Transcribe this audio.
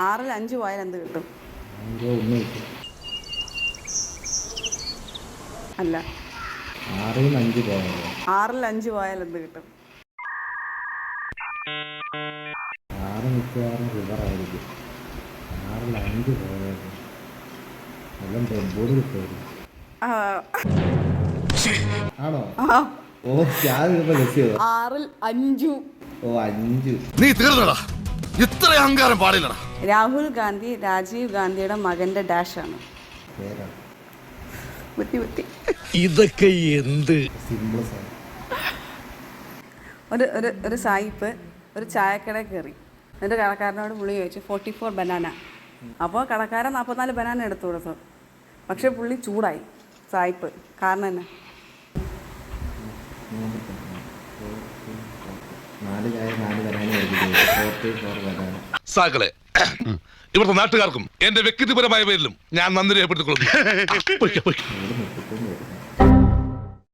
6-ൽ 5 പോയാൽ എന്ത് കിട്ടും? അല്ല, 6-ൽ 5 പോയാൽ 6-ൽ 5 പോയാൽ എന്ത് കിട്ടും? 6 മിക്കവാറും റിവറായിരിക്കും. 6-ൽ 5 പോയാൽ എല്ലാം ഡെഡ് കിട്ടുമായിരിക്കും. ആണോ? ഓ, ഞാൻ ഇപ്പൊ ഗസ് ചെയ്തോ. 6-ൽ 5. ഓ, 5. നീ തീർന്നടാ, ഇത്ര അഹങ്കാരം പാടില്ലടാ. രാഹുൽ ഗാന്ധി രാജീവ് ഗാന്ധിയുടെ മകന്റെ ഡാഷാണ്. പേരാണ് ബുദ്ധി. ഇതൊക്കെ എന്ത് സിമ്പിൾ. ഒരു സായിപ്പ് ഒരു ചായക്കട കയറി. എന്നിട്ട് കടക്കാരനോട് പുള്ളി ചോദിച്ചു 44 ബനാന. അപ്പോൾ കടക്കാരൻ 44 ബനാന എടുത്തു കൊടുത്തു. പക്ഷേ പുള്ളി ചൂടായി സായിപ്പ്. കാരണം തന്നെ 4 ചായ 4 ബനാന. സാക്കളെ, ഇവിടുത്തെ നാട്ടുകാർക്കും എന്റെ വ്യക്തിപരമായ പേരിലും ഞാൻ നന്ദി രേഖപ്പെടുത്തിക്കൊള്ളുന്നു.